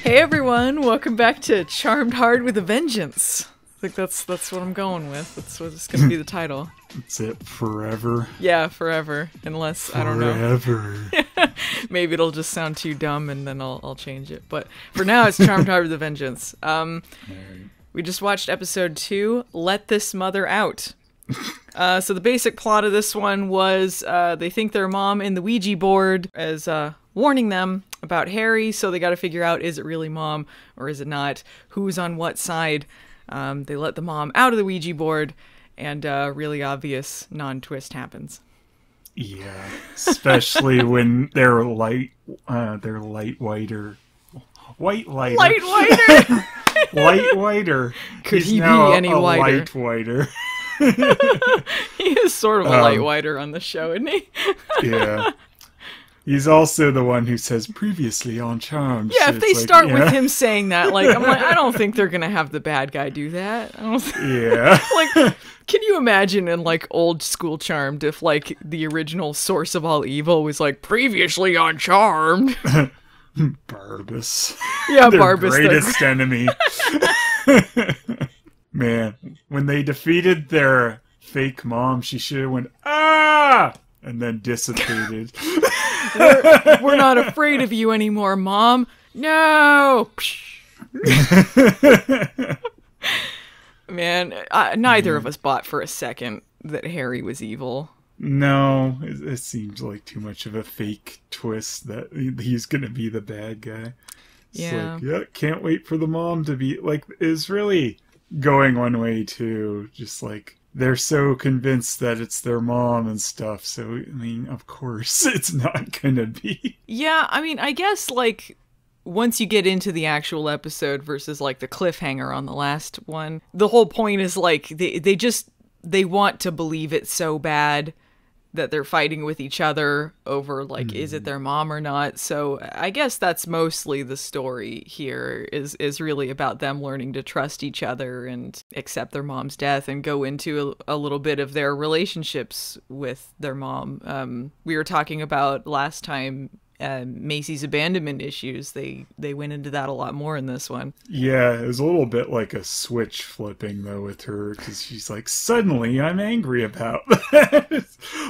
Hey everyone, welcome back to Charmed Hard with a Vengeance. I think that's what I'm going with. That's what it's gonna be the title. That's it, forever. Yeah, forever. Unless, Forever. I don't know. Maybe it'll just sound too dumb and then I'll change it. But for now, it's Charmed Hard with a Vengeance. We just watched episode 2, Let This Mother Out. So the basic plot of this one was they think their mom in the Ouija board is warning them about Harry, so they got to figure out, is it really mom or is it not? Who's on what side? They let the mom out of the Ouija board, and a really obvious non-twist happens. Yeah, especially when they're light whiter. White lighter. Light whiter! Light whiter. Could He's he now be any a whiter? Light whiter. He is sort of a light whiter on the show, isn't he? Yeah. He's also the one who says previously on Charmed. Yeah, so if they start with him saying that, I'm like, I don't think they're gonna have the bad guy do that. I don't Yeah. Can you imagine in old school Charmed if the original source of all evil was previously on Charmed? Barbus. Yeah, Their Barbus. greatest enemy. Man, when they defeated their fake mom, she should have went, ah! And then dissipated. We're not afraid of you anymore, Mom. No! Man, neither of us bought for a second that Harry was evil. No, it seems like too much of a fake twist that he's gonna be the bad guy. It's can't wait for the mom to be, is really going one way too. Just they're so convinced that it's their mom and stuff, so, of course, it's not gonna be. Yeah, I guess, once you get into the actual episode versus, the cliffhanger on the last one, the whole point is, they want to believe it so bad that they're fighting with each other over, is it their mom or not? So I guess that's mostly the story here, is really about them learning to trust each other and accept their mom's death and go into a little bit of their relationships with their mom. We were talking about last time Macy's abandonment issues. They went into that a lot more in this one. Yeah, it was a little bit like a switch flipping though with her, because she's suddenly I'm angry about that.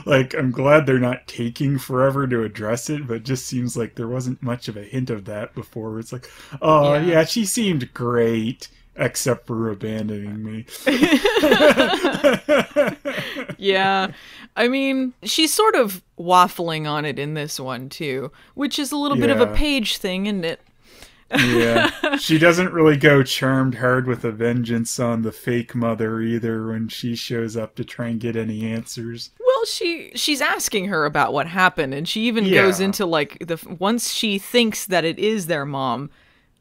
I'm glad they're not taking forever to address it, but it just seems like there wasn't much of a hint of that before. It's yeah, she seemed great except for abandoning me. Yeah. She's sort of waffling on it in this one, too, which is a little bit of a Paige thing, isn't it? Yeah. She doesn't really go charmed hard with a vengeance on the fake mother either when she shows up to try and get any answers. Well, she's asking her about what happened, and she even goes into, once she thinks that it is their mom,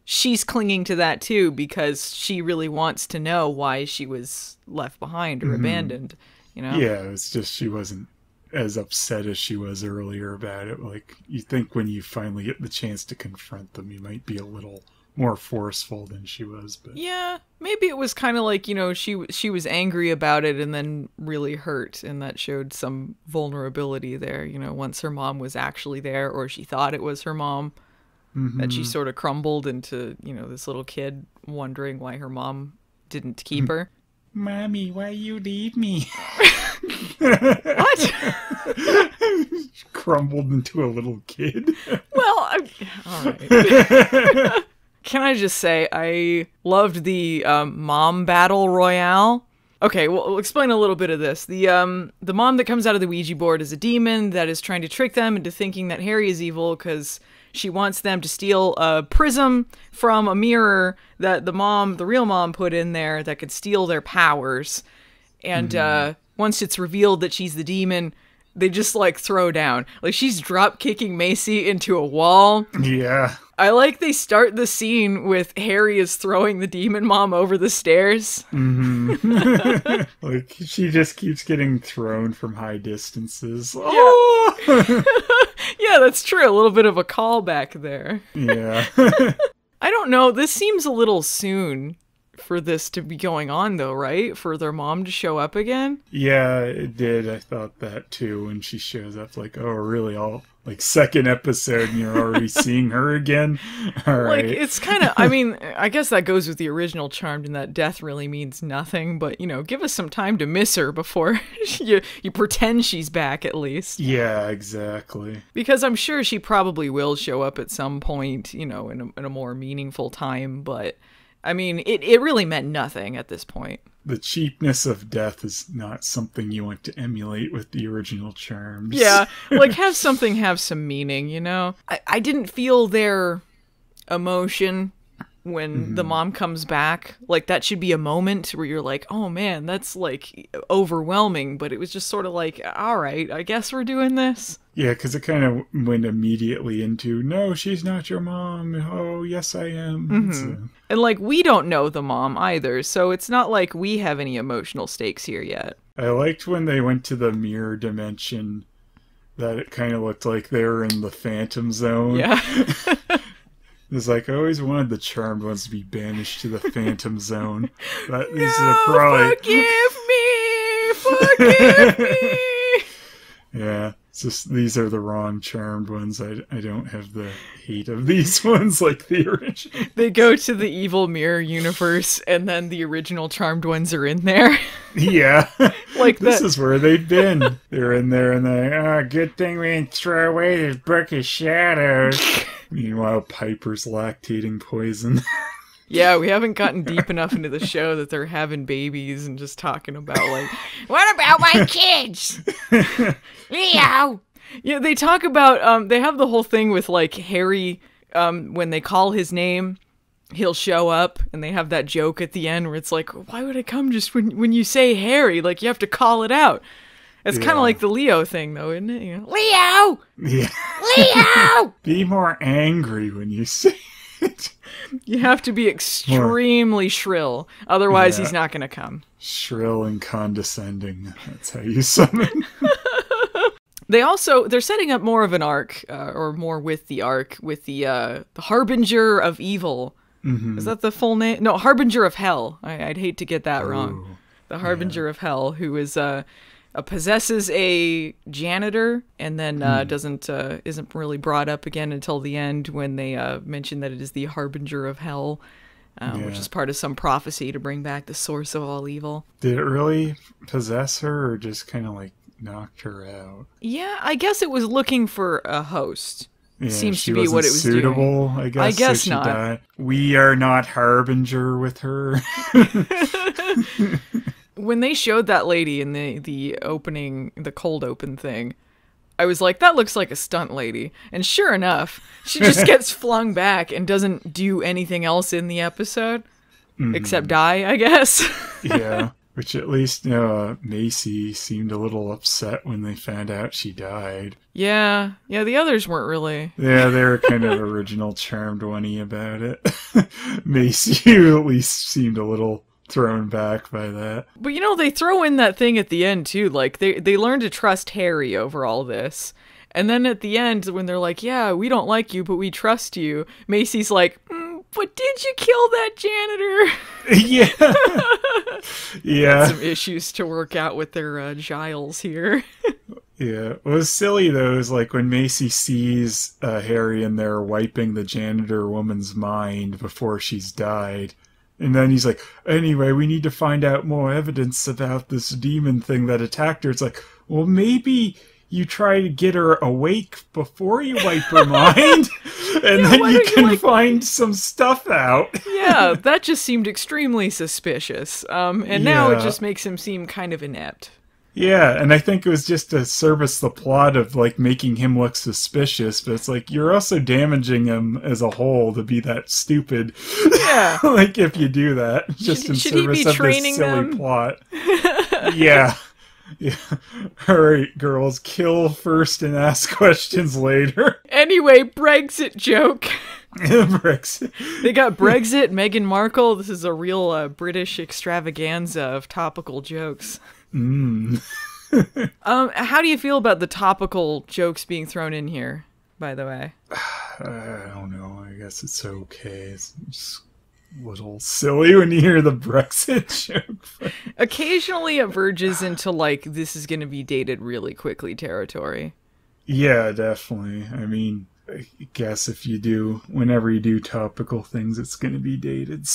she's clinging to that, too, because she really wants to know why she was left behind or abandoned. Yeah, it's just she wasn't as upset as she was earlier about it. You think when you finally get the chance to confront them, you might be a little more forceful than she was. But yeah, maybe it was kind of she was angry about it and then really hurt, and that showed some vulnerability there. Once her mom was actually there, or she thought it was her mom, that she sort of crumbled into this little kid wondering why her mom didn't keep her. Mommy, why you leave me? What? Crumbled into a little kid. Well, all right. Can I just say, I loved the mom battle royale. Okay, well, I'll explain a little bit of this. The mom that comes out of the Ouija board is a demon that is trying to trick them into thinking that Harry is evil because she wants them to steal a prism from a mirror that the real mom put in there that could steal their powers. And once it's revealed that she's the demon, they just throw down. She's drop kicking Macy into a wall. Yeah. I they start the scene with Harry is throwing the demon mom over the stairs. She just keeps getting thrown from high distances. Yeah. Oh! Yeah, that's true. A little bit of a callback there. Yeah. I don't know. This seems a little soon for this to be going on, though, right? For their mom to show up again? Yeah, it did. I thought that too when she shows up. Like, oh, really? All like second episode and you're already seeing her again? All right. Like, it's kind of, I mean, I guess that goes with the original Charmed in that death really means nothing, but, you know, give us some time to miss her before you pretend she's back, at least. Yeah, exactly. Because I'm sure she probably will show up at some point, you know, in a more meaningful time, but, I mean, it really meant nothing at this point. The cheapness of death is not something you want to emulate with the original Charms. Yeah, like have something have some meaning, you know? I didn't feel their emotion when the mom comes back. Like that should be a moment where you're like, oh man, that's like overwhelming. But it was just sort of like, all right, I guess we're doing this. Yeah, because it kind of went immediately into, no, she's not your mom. Oh, yes, I am. And like, we don't know the mom either. So it's not like we have any emotional stakes here yet. I liked when they went to the mirror dimension that it kind of looked like they were in the Phantom Zone. Yeah. It's like, I always wanted the Charmed ones to be banished to the Phantom Zone. But these No, are probably... forgive me! Yeah, it's just these are the wrong Charmed ones. I don't have the hate of these ones like the original. They go to the evil mirror universe, and then the original Charmed ones are in there. Yeah. Like this is where they've been. They're in there and they're, good thing we didn't throw away this book of shadows. Meanwhile, Piper's lactating poison. Yeah, we haven't gotten deep enough into the show that they're having babies and just talking about, like, what about my kids? Leo! Yeah, they talk about, they have the whole thing with, like, Harry, when they call his name, he'll show up, and they have that joke at the end where it's like, why would I come just when you say Harry? Like, you have to call it out. It's kind of like the Leo thing, though, isn't it? You know, Leo! Yeah. Leo! Be more angry when you say it. You have to be extremely shrill, otherwise he's not going to come. Shrill and condescending. That's how you summon. They're setting up more of an arc, or more with the arc, with the Harbinger of Evil. Mm-hmm. Is that the full name? No, Harbinger of Hell. I'd hate to get that wrong. The Harbinger of Hell, who is possesses a janitor, and then isn't really brought up again until the end when they mention that it is the Harbinger of Hell, which is part of some prophecy to bring back the source of all evil. Did it really possess her, or just kind of like knocked her out? Yeah, I guess it was looking for a host. Yeah, seems to be what it was suitable, doing. I guess so not. Died. We are not Harbinger with her. When they showed that lady in the opening, the cold open thing, I was like, that looks like a stunt lady. And sure enough, she just gets flung back and doesn't do anything else in the episode. Except die, I guess. Yeah. Which at least, Macy seemed a little upset when they found out she died. Yeah, the others weren't really. Yeah, they were kind of original Charmed one-y about it. Macy at least seemed a little thrown back by that. But they throw in that thing at the end too, like they learn to trust Harry over all this. And then at the end, when they're like, yeah, we don't like you, but we trust you, Macy's like, but did you kill that janitor? Yeah. Yeah. Got some issues to work out with their Giles here. Yeah. What was silly, though, is like when Macy sees Harry in there wiping the janitor woman's mind before she's died. And then he's like, anyway, we need to find out more evidence about this demon thing that attacked her. It's like, well, maybe you try to get her awake before you wipe her mind, and then you can find some stuff out. Yeah, that just seemed extremely suspicious. And now it just makes him seem kind of inept. Yeah, and I think it was just to service the plot of, like, making him look suspicious, but it's like, you're also damaging him as a whole to be that stupid. Yeah. Like, if you do that, just in service of this silly plot. Yeah. Yeah. Alright, girls, kill first and ask questions later. Anyway, Brexit joke. Brexit. They got Brexit, Meghan Markle. This is a real British extravaganza of topical jokes. How do you feel about the topical jokes being thrown in here, by the way? I don't know. I guess it's okay. It's just a little silly when you hear the Brexit joke. Occasionally it verges into, like, this is going to be dated really quickly territory. Yeah, definitely. I mean, I guess whenever you do topical things, it's going to be dated.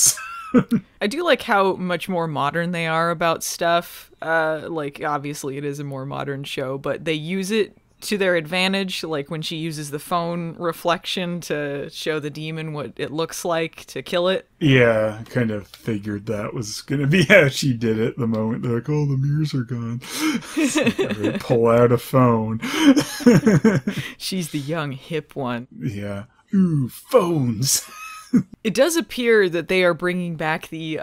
I do like how much more modern they are about stuff. Like, obviously it is a more modern show, but they use it to their advantage, like when she uses the phone reflection to show the demon what it looks like to kill it. Yeah, I kind of figured that was going to be how she did it the moment they're like, oh, the mirrors are gone. So pull out a phone. She's the young, hip one. Yeah. Ooh, phones. It does appear that they are bringing back the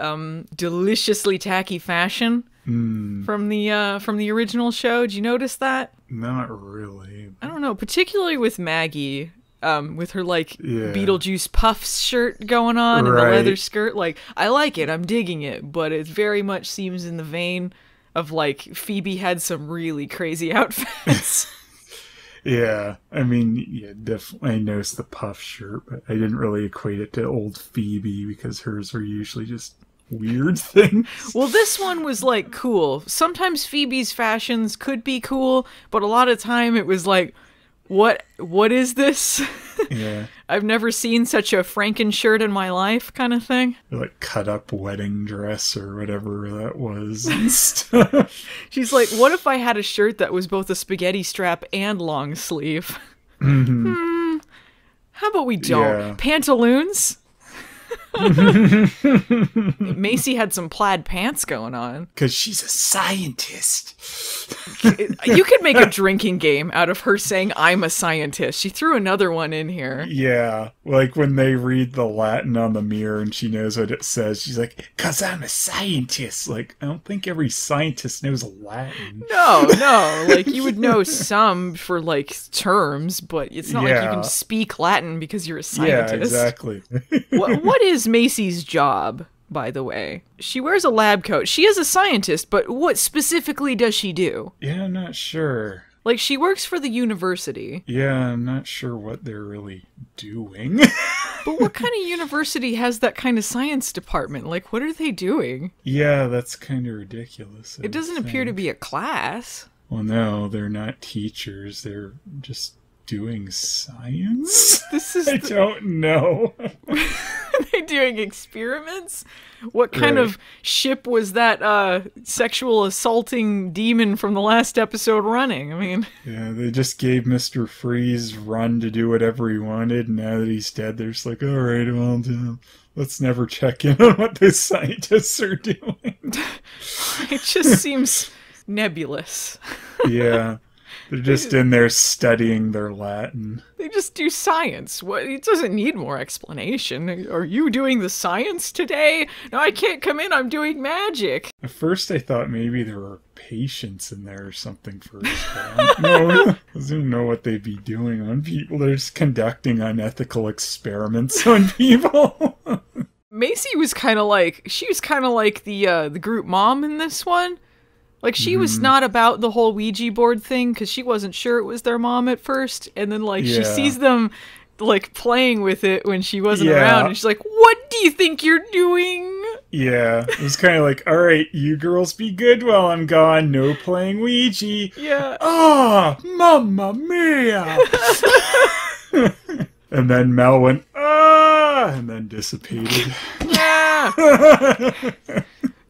deliciously tacky fashion from the original show. Did you notice that? Not really. I don't know, particularly with Maggie, with her Beetlejuice Puffs shirt going on and the leather skirt. Like, I like it, I'm digging it, but it very much seems in the vein of like Phoebe had some really crazy outfits. Yeah, I mean, yeah, definitely I noticed the puff shirt, but I didn't really equate it to old Phoebe because hers were usually just weird things. Well, this one was like cool. Sometimes Phoebe's fashions could be cool, but a lot of time it was like, what is this? Yeah. I've never seen such a Franken shirt in my life kind of thing. Like cut up wedding dress or whatever that was and stuff. She's like, what if I had a shirt that was both a spaghetti strap and long sleeve? Mm-hmm. How about we don't? Yeah. Pantaloons? Macy had some plaid pants going on. Because she's a scientist. You could make a drinking game out of her saying, I'm a scientist. She threw another one in here. Yeah. Like when they read the Latin on the mirror and she knows what it says, she's like, 'cause I'm a scientist. Like, I don't think every scientist knows Latin. No. Like, you would know some for, like, terms, but it's not like you can speak Latin because you're a scientist. Yeah, exactly. What is Macy's job, by the way? She wears a lab coat. She is a scientist, but what specifically does she do? Yeah, I'm not sure. Like, she works for the university. Yeah, I'm not sure what they're really doing. But what kind of university has that kind of science department? Like, what are they doing? Yeah, that's kind of ridiculous. It doesn't appear to be a class. Well, no, they're not teachers. They're just doing science? I don't know. Are they doing experiments? What kind of ship was that sexual assaulting demon from the last episode running? I mean... Yeah, they just gave Mr. Freeze run to do whatever he wanted, and now that he's dead, they're just like, alright, well, let's never check in on what the scientists are doing. It just seems nebulous. Yeah. They're just in there studying their Latin. They just do science. What? It doesn't need more explanation. Are you doing the science today? No, I can't come in. I'm doing magic. At first, I thought maybe there were patients in there or something first. No, I don't know what they'd be doing on people. They're just conducting unethical experiments on people. Macy was kind of like... She was kind of like the group mom in this one. Like, she was not about the whole Ouija board thing, because she wasn't sure it was their mom at first, and then, like, she sees them, like, playing with it when she wasn't around, and she's like, what do you think you're doing? Yeah, it was kind of like, alright, you girls be good while I'm gone, no playing Ouija. Yeah. Ah, mamma mia! And then Mel went, ah, and then dissipated. Yeah!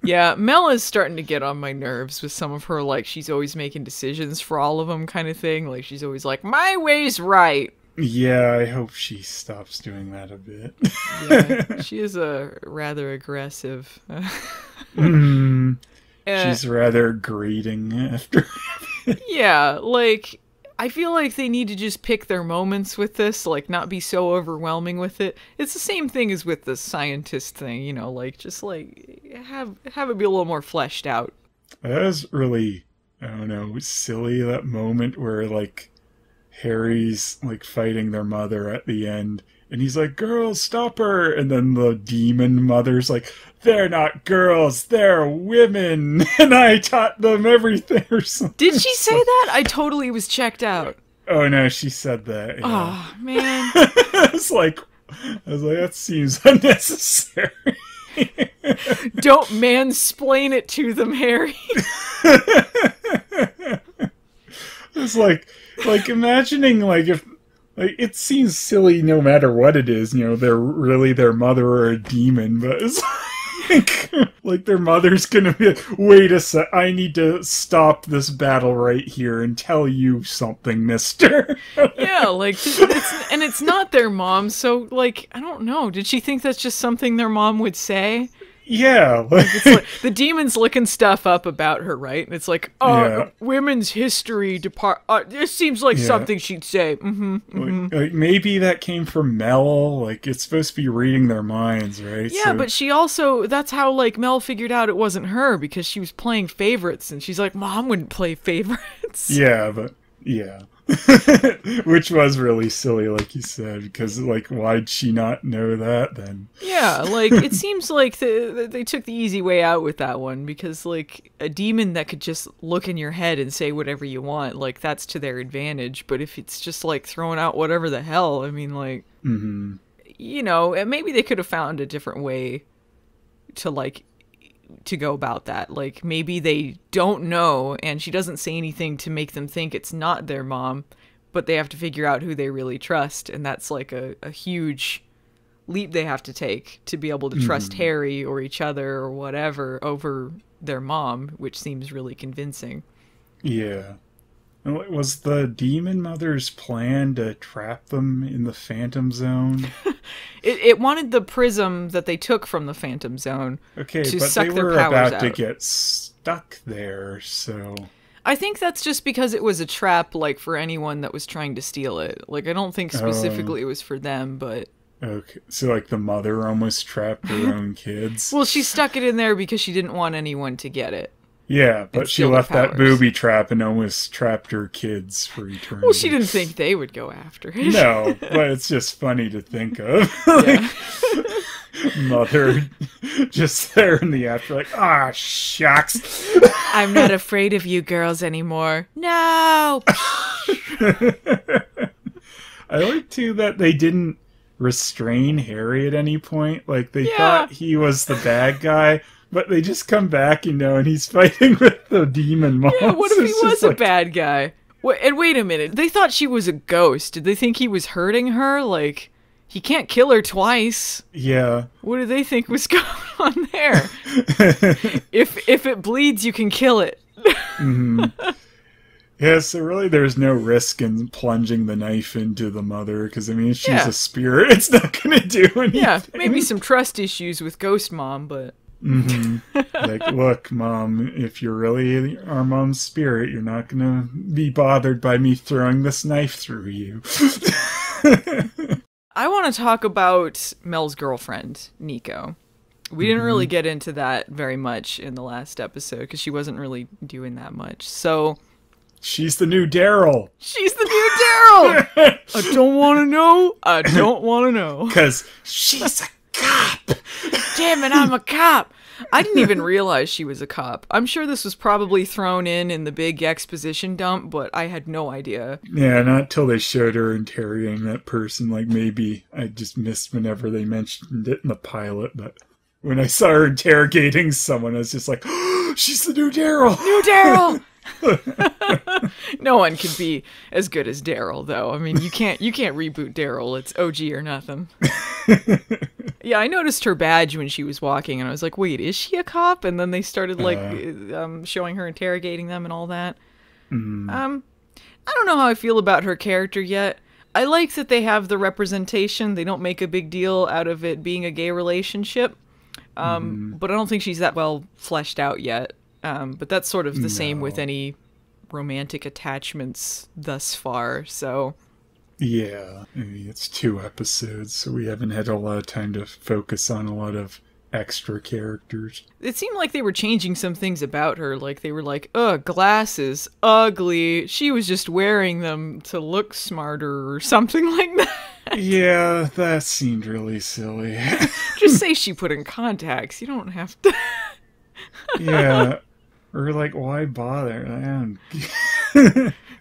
Yeah, Mel is starting to get on my nerves with some of her, like, she's always making decisions for all of them kind of thing. Like, she's always like, my way's right. Yeah, I hope she stops doing that a bit. Yeah, she is a rather aggressive. She's rather grating after. Yeah, like... I feel like they need to just pick their moments with this, like, not be so overwhelming with it. It's the same thing as with the scientist thing, you know, like, just, like, have it be a little more fleshed out. That was really, I don't know, silly, that moment where, like, Harry's, like, fighting their mother at the end, and he's like, girls, stop her! And then the demon mother's like, they're not girls, they're women, and I taught them everything or something. Did she say that? I totally was checked out. Oh no, she said that. Yeah. Oh, man. It's like, I was like, that seems unnecessary. Don't mansplain it to them, Harry. It's like imagining if it seems silly no matter what it is, they're really their mother or a demon, but it's like their mother's gonna be like, wait a sec, I need to stop this battle right here and tell you something, mister. Yeah, it's not their mom, so I don't know. Did she think that's just something their mom would say? Yeah. It's like the demon's looking stuff up about her, right? And it's like, women's history this seems like something she'd say. Like maybe that came from Mel. It's supposed to be reading their minds, right? Yeah, but she also, that's how Mel figured out it wasn't her, because she was playing favorites, and she's like, Mom wouldn't play favorites. Yeah, but yeah. Which was really silly, like you said, because why'd she not know that then? Yeah, it seems like they took the easy way out with that one, because a demon that could just look in your head and say whatever you want, that's to their advantage. But if it's just throwing out whatever the hell, I mean, maybe they could have found a different way to go about that. Maybe they don't know, and she doesn't say anything to make them think it's not their mom, but they have to figure out who they really trust, and that's a huge leap they have to take to be able to trust Harry or each other or whatever over their mom, which seems really convincing. Yeah. Was the demon mother's plan to trap them in the Phantom Zone? It wanted the prism that they took from the Phantom Zone to suck their powers out. About to get stuck there, so... I think that's just because it was a trap, for anyone that was trying to steal it. I don't think specifically it was for them, but... Okay, so the mother almost trapped her own kids? Well, she stuck it in there because she didn't want anyone to get it. Yeah, but she left that booby trap and almost trapped her kids for eternity. Well, she didn't think they would go after it. No, but it's just funny to think of. Mother just there in the afterlife. Shucks. I'm not afraid of you girls anymore. No! I like, too, that they didn't restrain Harry at any point. They thought he was the bad guy. But they just come back, and he's fighting with the demon monster. Yeah, what if he was a bad guy? And wait a minute, they thought she was a ghost. Did they think he was hurting her? He can't kill her twice. Yeah. What did they think was going on there? If it bleeds, you can kill it. Yeah, so really there's no risk in plunging the knife into the mother, because, she's a spirit. It's not going to do anything. Yeah, maybe some trust issues with Ghost Mom, but... Look, Mom, if you're really our mom's spirit, you're not gonna be bothered by me throwing this knife through you. I want to talk about Mel's girlfriend, Nico. We didn't really get into that very much in the last episode, because she wasn't really doing that much, so... She's the new Darryl! She's the new Darryl! I don't want to know. I don't want to know. Because she's a cop! Damn it, I'm a cop! I didn't even realize she was a cop. I'm sure this was probably thrown in the big exposition dump, but I had no idea. Yeah, not till they showed her interrogating that person. Maybe I just missed whenever they mentioned it in the pilot, but when I saw her interrogating someone, I was just like, oh, she's the new Darryl! New Darryl! No one can be as good as Darryl, though. You can't reboot Darryl. It's OG or nothing. Yeah, I noticed her badge when she was walking, and I was like, wait, is she a cop? And then they started, showing her interrogating them and all that. I don't know how I feel about her character yet. I like that they have the representation. They don't make a big deal out of it being a gay relationship. But I don't think she's that well fleshed out yet. But that's sort of the same with any romantic attachments thus far, so... Yeah, it's 2 episodes, so we haven't had a lot of time to focus on a lot of extra characters. It seemed like they were changing some things about her, they were like, ugh, glasses, ugly, she was just wearing them to look smarter or something like that. Yeah, that seemed really silly. Just say she put in contacts, you don't have to... Yeah, or why bother?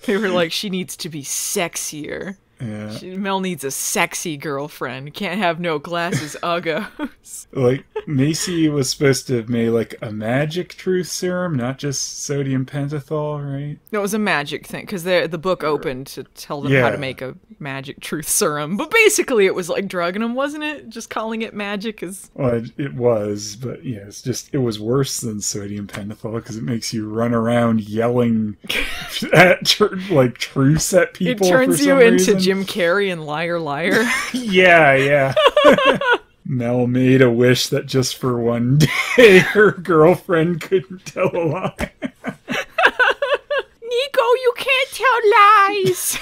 They were like, she needs to be sexier. Yeah. Mel needs a sexy girlfriend. Can't have no glasses uggos. Like, Macy was supposed to have made, like, a magic truth serum, not just sodium pentothal, right? No, it was a magic thing, because the book opened to tell them how to make a magic truth serum. But basically it was like drugging them, wasn't it? Just calling it magic is... Well, it was, but yeah, it was worse than sodium pentothal, because it makes you run around yelling at, truths at people. It turns you into reason. Jim Carrey and Liar Liar. Yeah. Mel made a wish that just for one day her girlfriend couldn't tell a lie. Nico, you can't tell lies!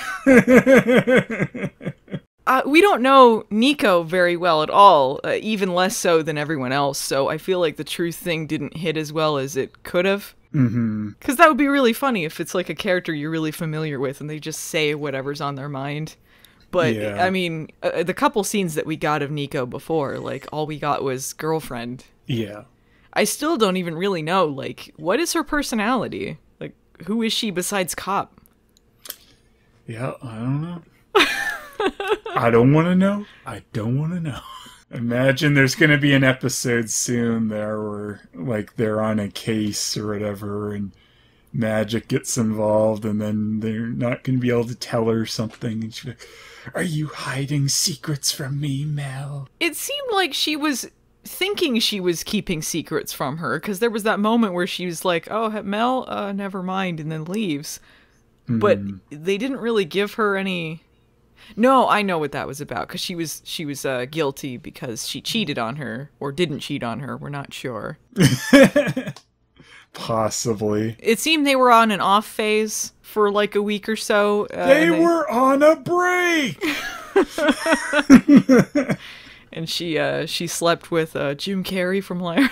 We don't know Nico very well at all, even less so than everyone else, so I feel like the truth thing didn't hit as well as it could have. Because that would be really funny if it's like a character you're really familiar with and they just say whatever's on their mind. But, yeah. I mean, the couple scenes that we got of Nico before, like, all we got was girlfriend. Yeah. I still don't even really know, like, what is her personality? Like, who is she besides cop? Yeah, I don't know. I don't want to know. I don't want to know. Imagine there's going to be an episode soon there where, like, they're on a case or whatever, and magic gets involved, and then they're not going to be able to tell her something, and she's like, "Are you hiding secrets from me, Mel?" It seemed like she was thinking she was keeping secrets from her, because there was that moment where she was like, "Oh, Mel, never mind," and then leaves. But they didn't really give her any... No, I know what that was about, because she was guilty because she cheated on her, or didn't cheat on her, we're not sure. Possibly. It seemed they were on an off phase for like a week or so. They were on a break! And she slept with Jim Carrey from Liar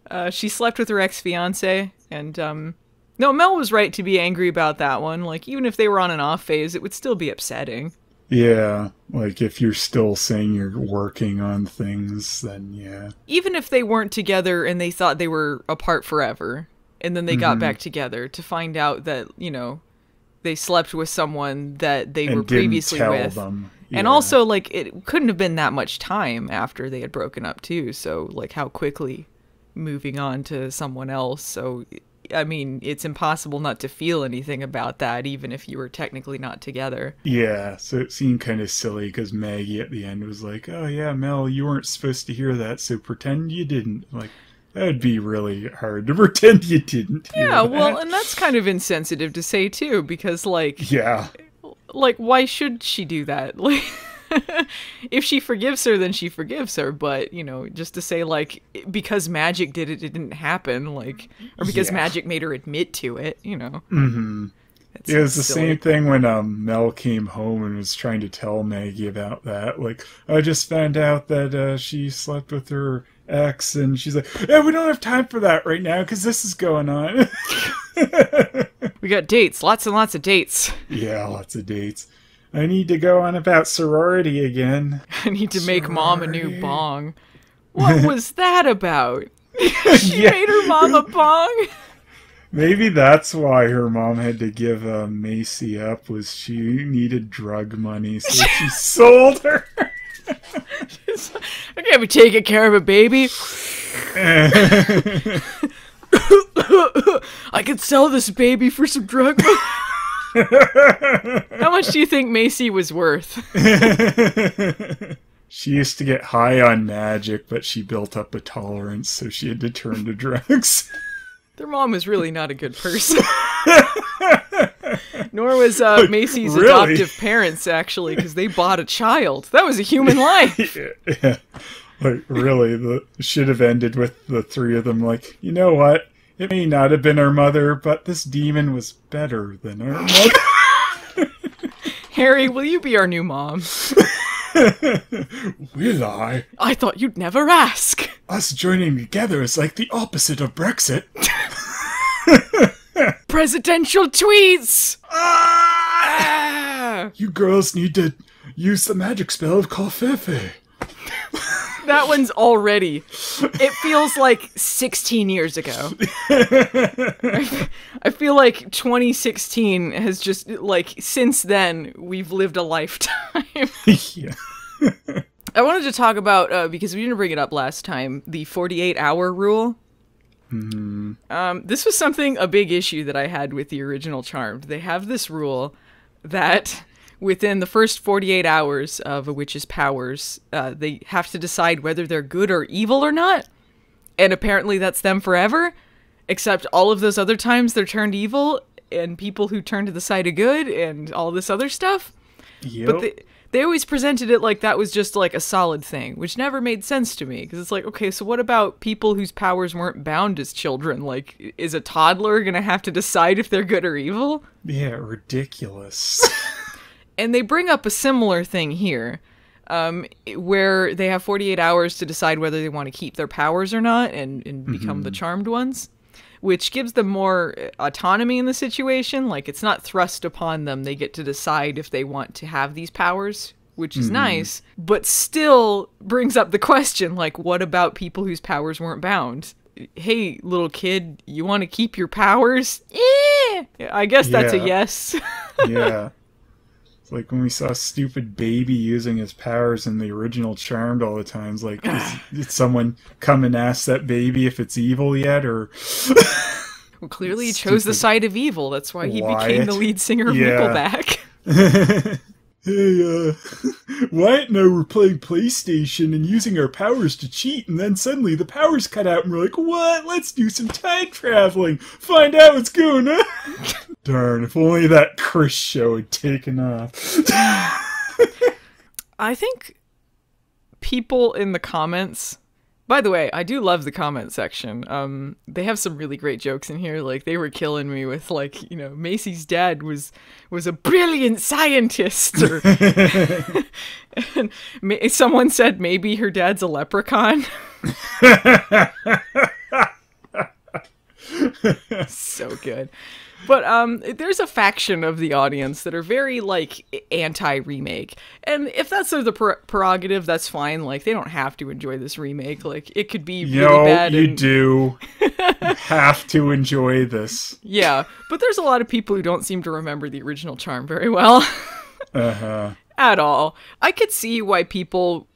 Liar. She slept with her ex-fiancé, and no, Mel was right to be angry about that one. Like, even if they were on an off phase, it would still be upsetting. Yeah, like if you're still saying you're working on things, then yeah. Even if they weren't together and they thought they were apart forever, and then they got back together to find out that, you know, they slept with someone that they were previously with. Them. Yeah. And also, like, it couldn't have been that much time after they had broken up, too. So, like, how quickly moving on to someone else. So... I mean, it's impossible not to feel anything about that, even if you were technically not together. Yeah, so it seemed kind of silly because Maggie at the end was like, "Oh yeah, Mel, you weren't supposed to hear that, so pretend you didn't." Like, that would be really hard to pretend you didn't hear that. Well, and that's kind of insensitive to say, too, because, like... Yeah. Like, why should she do that? Like... If she forgives her, then she forgives her. But, you know, just to say, like, because magic did it, it didn't happen. Like, or because magic made her admit to it, you know. It was the same thing when Mel came home and was trying to tell Maggie about that. Like, I just found out that she slept with her ex, and she's like, "Yeah, we don't have time for that right now because this is going on." We got dates, lots and lots of dates. Yeah, lots of dates. I need to go on about sorority again. I need to make Mom a new bong. What was that about? She made her mom a bong? Maybe that's why her mom had to give Macy up, was she needed drug money, so she sold her. I can't be taking care of a baby. I could sell this baby for some drug money. How much do you think Macy was worth? She used to get high on magic, but she built up a tolerance, so she had to turn to drugs. Their mom was really not a good person. Nor was Macy's adoptive parents, actually, because they bought a child. That was a human life. Yeah. Like, really, should have ended with the three of them like, "You know what? It may not have been our mother, but this demon was better than our mother." Harry, will you be our new mom? Will I? I thought you'd never ask. Us joining together is like the opposite of Brexit. Presidential tweets! You girls need to use the magic spell of Covfefe. That one's already. It feels like 16 years ago. I feel like 2016 has just, like, since then, we've lived a lifetime. Yeah. I wanted to talk about, because we didn't bring it up last time, the 48-hour rule. This was a big issue that I had with the original Charmed. They have this rule that within the first 48 hours of a witch's powers, they have to decide whether they're good or evil or not. And apparently that's them forever, except all of those other times they're turned evil, and people who turn to the side of good, and all this other stuff. Yep. But they always presented it like that was just like a solid thing, which never made sense to me. Because it's like, okay, so what about people whose powers weren't bound as children? Like, is a toddler going to have to decide if they're good or evil? Yeah, ridiculous. And they bring up a similar thing here, where they have 48 hours to decide whether they want to keep their powers or not and become the charmed ones, which gives them more autonomy in the situation. Like, it's not thrust upon them. They get to decide if they want to have these powers, which is nice, but still brings up the question, like, what about people whose powers weren't bound? Hey, little kid, you want to keep your powers? I guess that's a yes. Yeah. It's like when we saw a stupid baby using his powers in the original Charmed all the times. Like, did someone come and ask that baby if it's evil yet, or... Well, clearly he chose the side of evil. That's why he became the lead singer of Nickelback. Hey, Wyatt and I were playing PlayStation and using our powers to cheat, and then suddenly the powers cut out, and we're like, what? Let's do some time traveling. Find out what's going on. Darn, if only that Chris show had taken off. I think people in the comments... By the way, I do love the comment section. They have some really great jokes in here. Like, they were killing me with, like, you know, Macy's dad was a brilliant scientist. Or and someone said maybe her dad's a leprechaun. So good. But there's a faction of the audience that are very, like, anti-remake. And if that's the prerogative, that's fine. Like, they don't have to enjoy this remake. Like, it could be really bad. You do. You have to enjoy this. Yeah, but there's a lot of people who don't seem to remember the original Charm very well. At all. I could see why people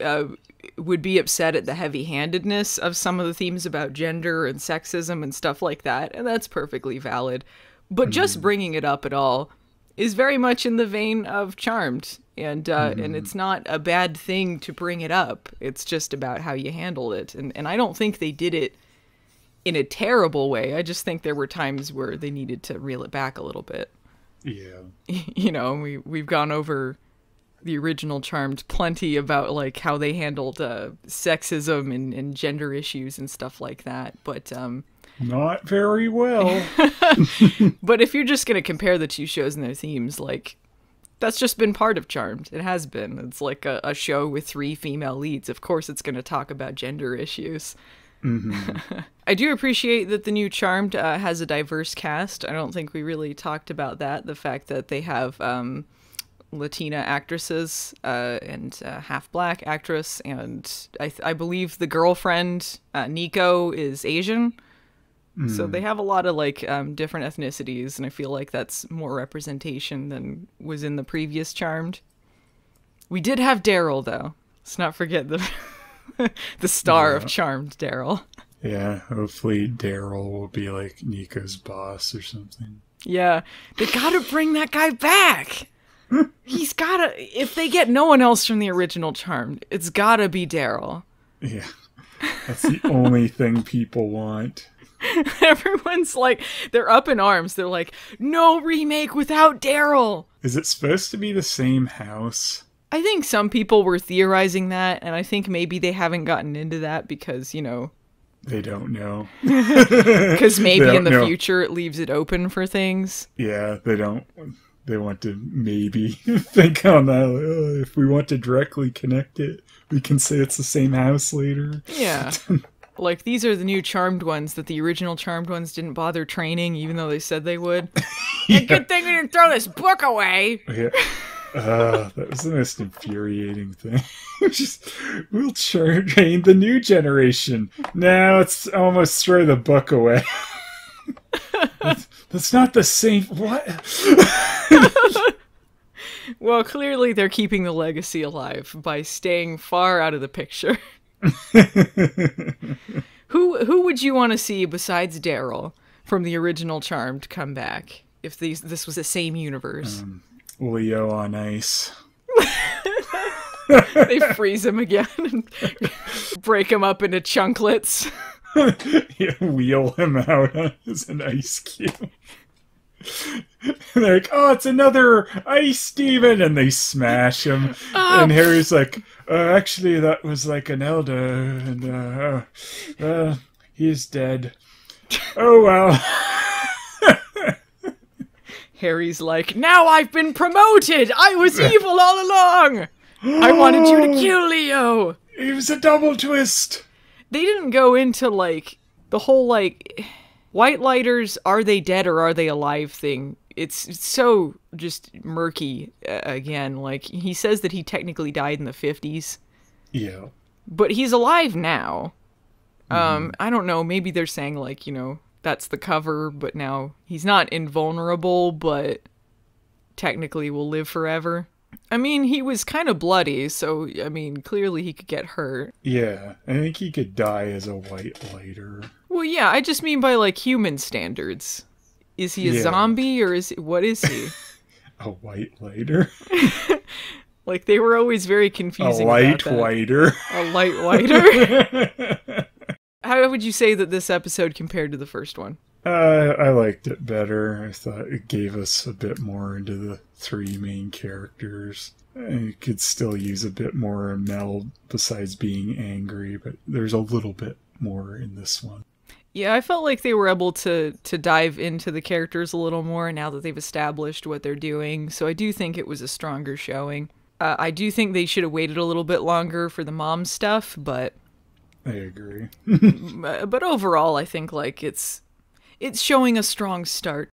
would be upset at the heavy-handedness of some of the themes about gender and sexism and stuff like that, and that's perfectly valid. But just bringing it up at all is very much in the vein of Charmed, and it's not a bad thing to bring it up. It's just about how you handle it, and I don't think they did it in a terrible way. I just think there were times where they needed to reel it back a little bit. Yeah. You know, we've gone over the original Charmed plenty about, like, how they handled sexism and gender issues and stuff like that, but... Not very well. But if you're just going to compare the two shows and their themes, like, that's just been part of Charmed. It has been. It's like a show with 3 female leads. Of course it's going to talk about gender issues. I do appreciate that the new Charmed has a diverse cast. I don't think we really talked about that. The fact that they have Latina actresses and half-black actress. And I believe the girlfriend, Nico, is Asian. So they have a lot of, like, different ethnicities, and I feel like that's more representation than was in the previous Charmed. We did have Darryl, though. Let's not forget the the star of Charmed, Darryl. Yeah, hopefully Darryl will be, like, Nico's boss or something. Yeah, they gotta bring that guy back! He's gotta... If they get no one else from the original Charmed, it's gotta be Darryl. Yeah, that's the only thing people want. Everyone's like, they're up in arms. They're like, no remake without Darryl. Is it supposed to be the same house? I think some people were theorizing that, and I think maybe they haven't gotten into that because, you know... They don't know. Because maybe in the future it leaves it open for things. Yeah, they don't... They want to maybe think on that. Like, oh, if we want to directly connect it, we can say it's the same house later. Yeah. Like, these are the new Charmed ones that the original Charmed ones didn't bother training, even though they said they would. Yeah. Good thing we didn't throw this book away. Yeah. That was the most infuriating thing. Just, we'll train the new generation. Now let's almost throw the book away. That's not the same. What? Well, clearly they're keeping the legacy alive by staying far out of the picture. Who would you want to see besides Darryl from the original Charmed come back if this was the same universe? Leo on ice. They freeze him again and break him up into chunklets. Wheel him out as an ice cube. They're like, oh, it's another ice demon, and they smash him. And Harry's like, actually, that was like an elder, and he's dead. Oh well. Harry's like, now I've been promoted. I was evil all along. I wanted you to kill Leo. It was a double twist. They didn't go into like the whole like White Lighters, are they dead or are they alive thing. It's so just murky again. Like, he says that he technically died in the 50s. Yeah. But he's alive now. I don't know, maybe they're saying like, you know, that's the cover, but now he's not invulnerable, but technically will live forever. I mean, he was kind of bloody, so, I mean, clearly he could get hurt. Yeah, I think he could die as a White Lighter. Well, yeah, I just mean by, like, human standards. Is he a zombie, or what is he? A White Lighter? Like, they were always very confusing about that. A light whiter. How would you say that this episode compared to the first one? I liked it better. I thought it gave us a bit more into the three main characters. You could still use a bit more Mel besides being angry, but there's a little bit more in this one. Yeah, I felt like they were able to dive into the characters a little more now that they've established what they're doing, so I do think it was a stronger showing. I do think they should have waited a little bit longer for the mom stuff, but... I agree. But overall, I think like it's showing a strong start.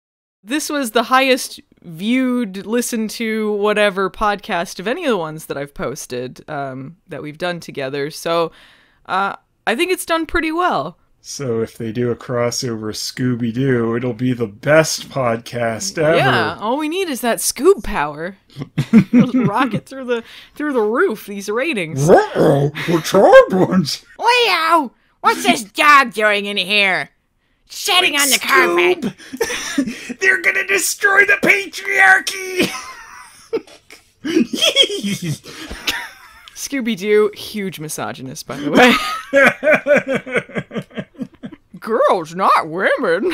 This was the highest viewed, listened to, whatever podcast of any of the ones that I've posted that we've done together. So I think it's done pretty well. So if they do a crossover Scooby-Doo, it'll be the best podcast ever. Yeah, all we need is that Scoob power. Rocket through the roof, these ratings. Uh-oh, we're charmed ones. Leo, what's this dog doing in here? Sitting on the carpet. They're gonna destroy the patriarchy. Scooby-Doo, huge misogynist, by the way. Girls, not women.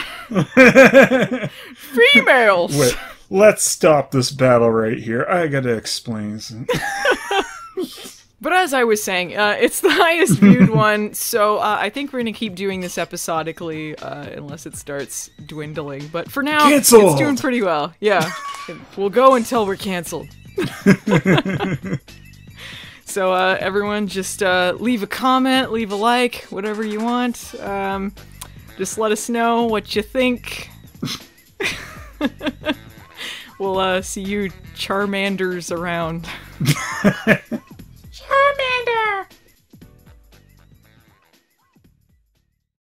Females. Wait, let's stop this battle right here. I gotta explain something. But as I was saying, it's the highest viewed one, so I think we're going to keep doing this episodically unless it starts dwindling. But for now, Cancelled. It's doing pretty well. Yeah, we'll go until we're canceled. So everyone, just leave a comment, leave a like, whatever you want. Just let us know what you think. We'll see you Charmanders around.